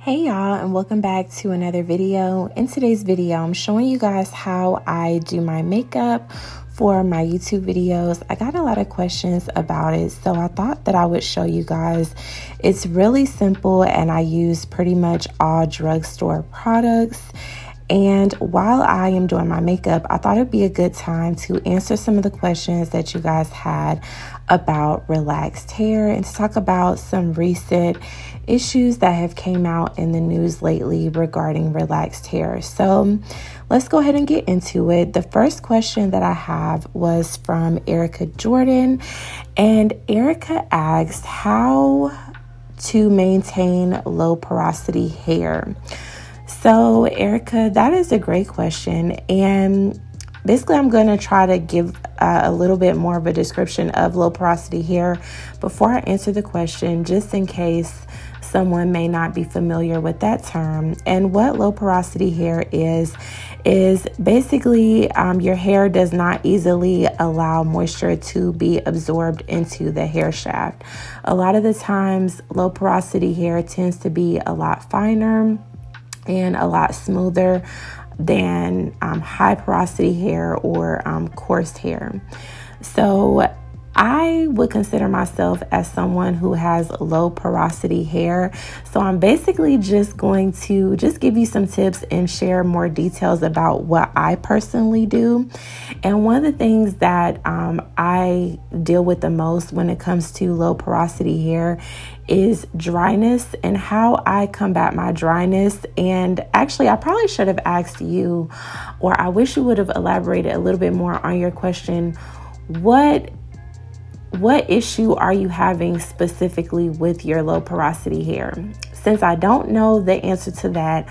Hey y'all, and welcome back to another video. In today's video, I'm showing you guys how I do my makeup for my YouTube videos. I got a lot of questions about it, so I thought that I would show you guys. It's really simple, and I use pretty much all drugstore products. And while I am doing my makeup, I thought it'd be a good time to answer some of the questions that you guys had about relaxed hair and to talk about some recent issues that have came out in the news lately regarding relaxed hair. So let's go ahead and get into it. The first question that I have was from Erica Jordan, and Erica asked how to maintain low porosity hair. So Erica, that is a great question, and basically I'm going to try to give a little bit more of a description of low porosity hair before I answer the question, just in case someone may not be familiar with that term. And what low porosity hair is basically your hair does not easily allow moisture to be absorbed into the hair shaft. A lot of the times, low porosity hair tends to be a lot finer and a lot smoother than high porosity hair or coarse hair. So I would consider myself as someone who has low porosity hair. So I'm basically just going to give you some tips and share more details about what I personally do. And one of the things that I deal with the most when it comes to low porosity hair is dryness and how I combat my dryness. And actually, I probably should have asked you, or I wish you would have elaborated a little bit more on your question. What issue are you having specifically with your low porosity hair? Since I don't know the answer to that,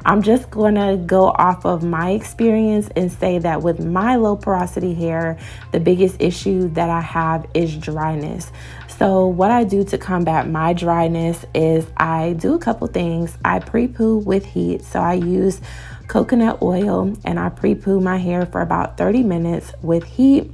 I'm just going to go off of my experience and say that with my low porosity hair, the biggest issue that I have is dryness. So what I do to combat my dryness is I do a couple things. I pre-poo with heat. So I use coconut oil and I pre-poo my hair for about 30 minutes with heat.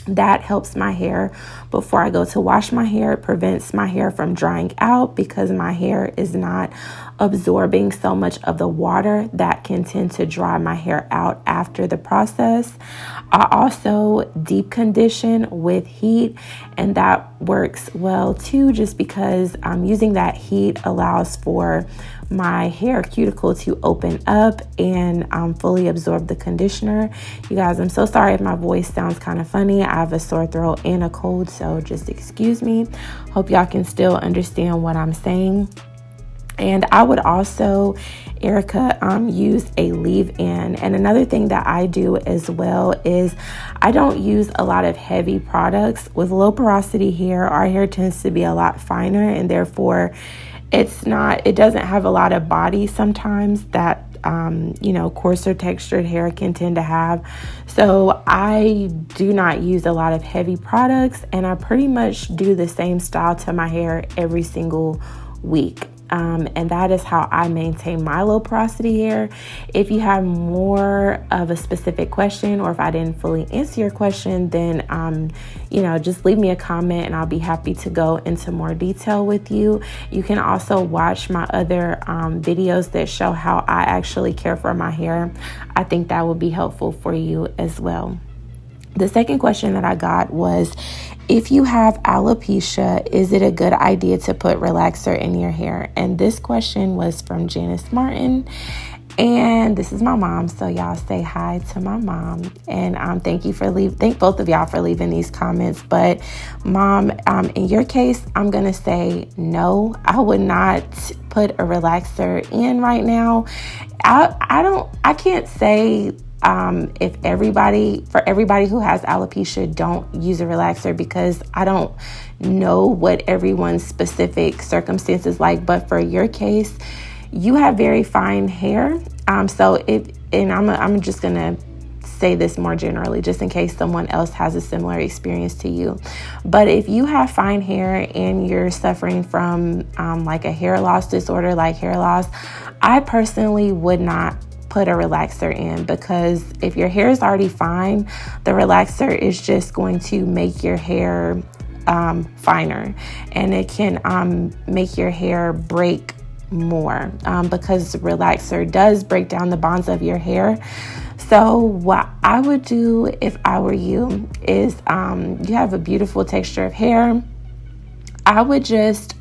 That helps my hair before I go to wash my hair. It prevents my hair from drying out because my hair is not absorbing so much of the water that can tend to dry my hair out after the process. I also deep condition with heat, and that works well too, just because using that heat allows for my hair cuticle to open up and fully absorb the conditioner. You guys, I'm so sorry if my voice sounds kind of funny. I have a sore throat and a cold, so just excuse me. Hope y'all can still understand what I'm saying. And I would also, Erica, use a leave-in. And another thing that I do as well is I don't use a lot of heavy products. With low porosity hair, our hair tends to be a lot finer, and therefore it doesn't have a lot of body sometimes that coarser textured hair can tend to have. So I do not use a lot of heavy products, and I pretty much do the same style to my hair every single week. And that is how I maintain my low porosity hair. If you have more of a specific question, or if I didn't fully answer your question, then, just leave me a comment and I'll be happy to go into more detail with you. You can also watch my other videos that show how I actually care for my hair. I think that will be helpful for you as well. The second question that I got was, if you have alopecia, is it a good idea to put relaxer in your hair? And this question was from Janice Martin. And this is my mom, so y'all say hi to my mom. And thank both of y'all for leaving these comments. But mom, in your case, I'm gonna say no. I would not put a relaxer in right now. I can't say if for everybody who has alopecia, don't use a relaxer, because I don't know what everyone's specific circumstances like. But for your case, you have very fine hair. I'm just gonna say this more generally, just in case someone else has a similar experience to you. But if you have fine hair and you're suffering from like a hair loss disorder, like hair loss, I personally would not put a relaxer in, because if your hair is already fine, the relaxer is just going to make your hair finer, and it can make your hair break more because relaxer does break down the bonds of your hair. So what I would do if I were you is you have a beautiful texture of hair. I would just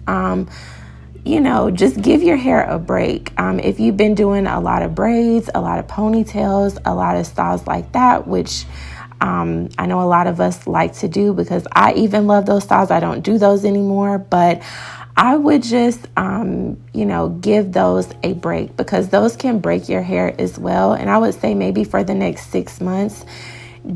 just give your hair a break. If you've been doing a lot of braids, a lot of ponytails, a lot of styles like that, which I know a lot of us like to do because I even love those styles. I don't do those anymore, but I would just, give those a break because those can break your hair as well. And I would say maybe for the next 6 months,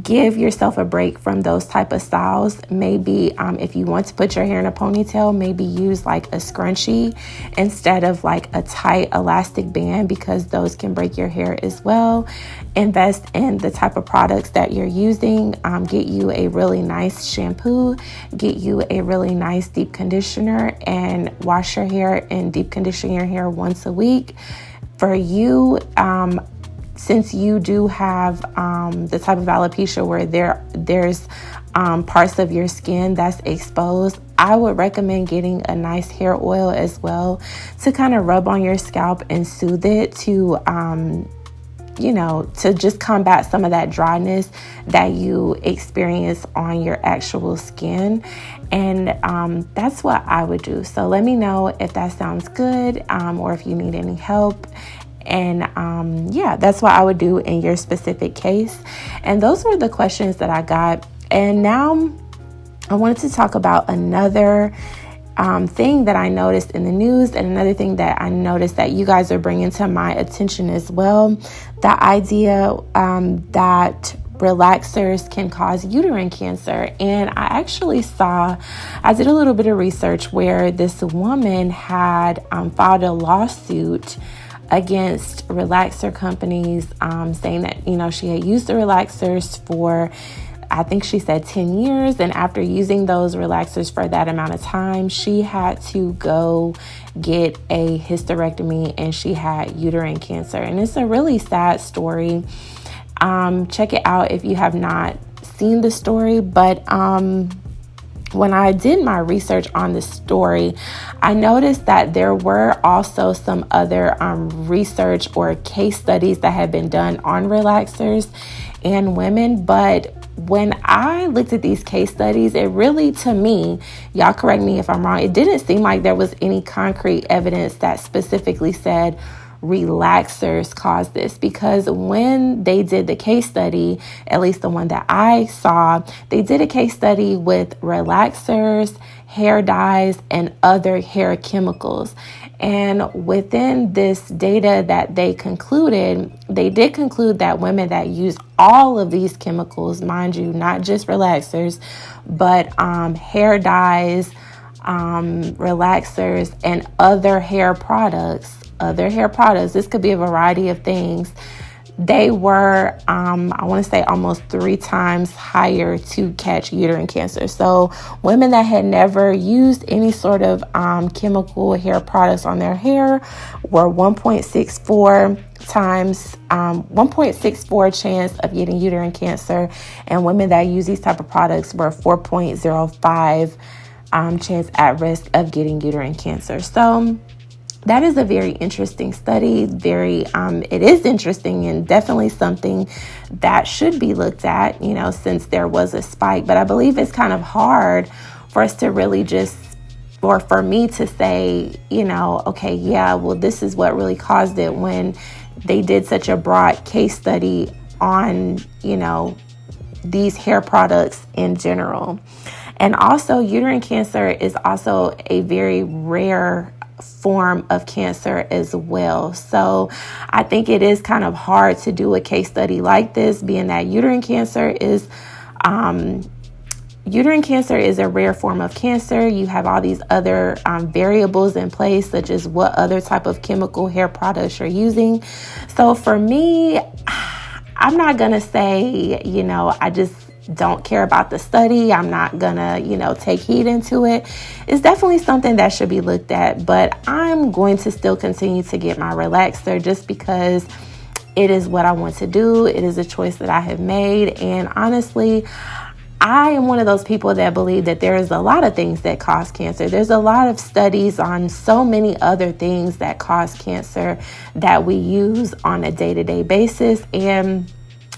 give yourself a break from those type of styles. Maybe if you want to put your hair in a ponytail, maybe use like a scrunchie instead of like a tight elastic band because those can break your hair as well. Invest in the type of products that you're using. Get you a really nice shampoo, get you a really nice deep conditioner, and wash your hair and deep condition your hair once a week. For you, since you do have the type of alopecia where there's parts of your skin that's exposed, I would recommend getting a nice hair oil as well to kind of rub on your scalp and soothe it to just combat some of that dryness that you experience on your actual skin. And that's what I would do. So let me know if that sounds good or if you need any help. And that's what I would do in your specific case. And those were the questions that I got. And now I wanted to talk about another thing that I noticed in the news, and another thing that I noticed that you guys are bringing to my attention as well. The idea that relaxers can cause uterine cancer. And I did a little bit of research where this woman had filed a lawsuit against relaxer companies, saying that, she had used the relaxers for, I think she said 10 years. And after using those relaxers for that amount of time, she had to go get a hysterectomy and she had uterine cancer. And it's a really sad story. Check it out if you have not seen the story. But when I did my research on the story, I noticed that there were also some other research or case studies that had been done on relaxers and women. But when I looked at these case studies, it really, to me, y'all correct me if I'm wrong, it didn't seem like there was any concrete evidence that specifically said relaxers cause this, because when they did the case study, at least the one that I saw, they did a case study with relaxers, hair dyes, and other hair chemicals. And within this data that they did conclude that women that use all of these chemicals, mind you, not just relaxers, but hair dyes, relaxers, and other hair products, this could be a variety of things, they were, I want to say almost 3 times higher to catch uterine cancer. So women that had never used any sort of chemical hair products on their hair were 1.64 chance of getting uterine cancer. And women that use these type of products were 4.05 chance at risk of getting uterine cancer. So that is a very interesting study. It is interesting and definitely something that should be looked at, since there was a spike. But I believe it's kind of hard for us to really or for me to say, okay, yeah, well, this is what really caused it, when they did such a broad case study on, these hair products in general. And also, uterine cancer is also a very rare form of cancer as well. So I think it is kind of hard to do a case study like this, being that uterine cancer is a rare form of cancer. You have all these other variables in place, such as what other type of chemical hair products you're using. So for me, I'm not going to say, I just don't care about the study. I'm not gonna, take heed into it. It's definitely something that should be looked at, but I'm going to still continue to get my relaxer just because it is what I want to do. It is a choice that I have made. And honestly, I am one of those people that believe that there is a lot of things that cause cancer. There's a lot of studies on so many other things that cause cancer that we use on a day-to-day basis. And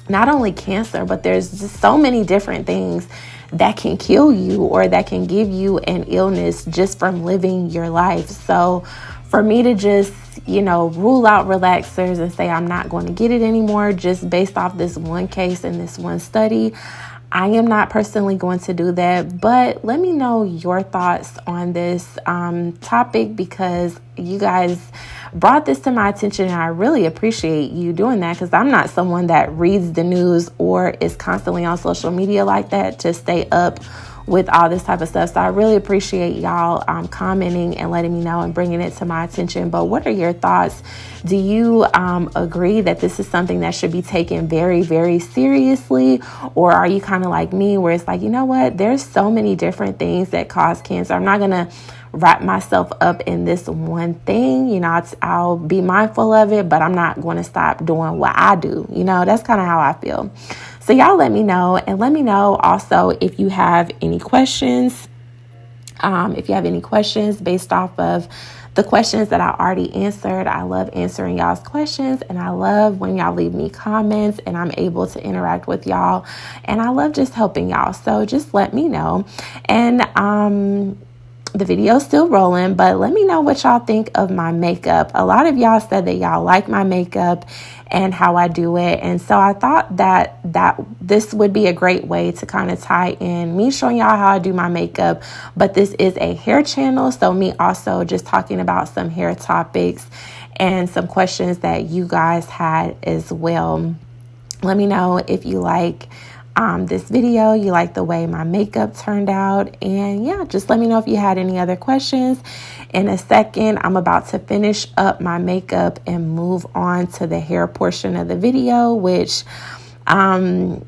not only cancer, but there's just so many different things that can kill you or that can give you an illness just from living your life. So for me to just, rule out relaxers and say I'm not going to get it anymore just based off this one case and this one study, I am not personally going to do that. But let me know your thoughts on this topic, because you guys brought this to my attention and I really appreciate you doing that, because I'm not someone that reads the news or is constantly on social media like that to stay up with all this type of stuff. So I really appreciate y'all commenting and letting me know and bringing it to my attention. But what are your thoughts? Do you agree that this is something that should be taken very, very seriously? Or are you kind of like me where it's like, you know what, there's so many different things that cause cancer. I'm not going to wrap myself up in this one thing. I'll be mindful of it, but I'm not going to stop doing what I do. That's kind of how I feel. So y'all let me know, and let me know also if you have any questions. If you have any questions based off of the questions that I already answered. I love answering y'all's questions, and I love when y'all leave me comments and I'm able to interact with y'all, and I love just helping y'all. So just let me know. And the video's still rolling, but let me know what y'all think of my makeup. A lot of y'all said that y'all like my makeup and how I do it. And so I thought that this would be a great way to kind of tie in me showing y'all how I do my makeup. But this is a hair channel, so me also just talking about some hair topics and some questions that you guys had as well. Let me know if you like this video, you like the way my makeup turned out, and yeah, just let me know if you had any other questions. In a second, I'm about to finish up my makeup and move on to the hair portion of the video, which y'all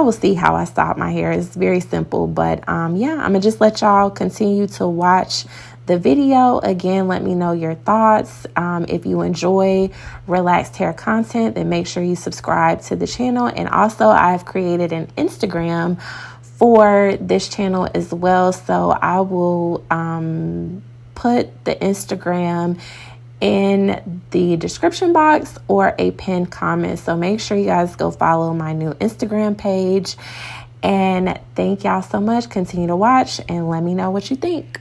will see how I style my hair. It's very simple, but I'm gonna just let y'all continue to watch the video. Again, let me know your thoughts. If you enjoy relaxed hair content, then make sure you subscribe to the channel. And also, I've created an Instagram for this channel as well. So I will put the Instagram in the description box or a pinned comment. So make sure you guys go follow my new Instagram page. And thank y'all so much. Continue to watch and let me know what you think.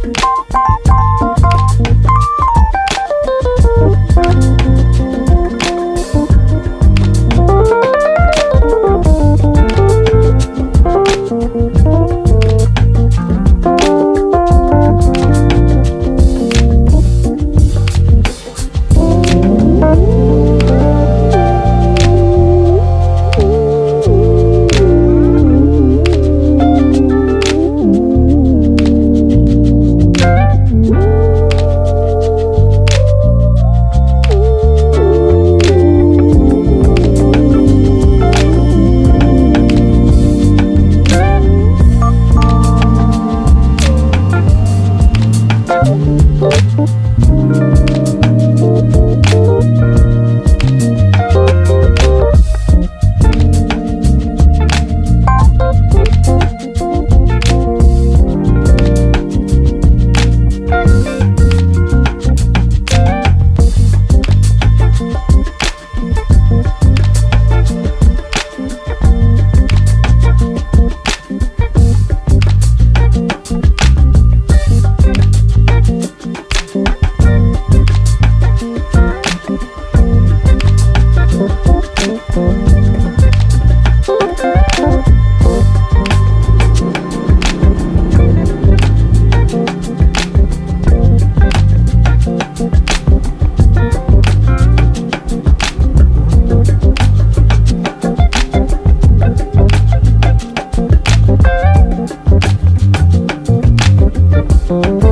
Thank you.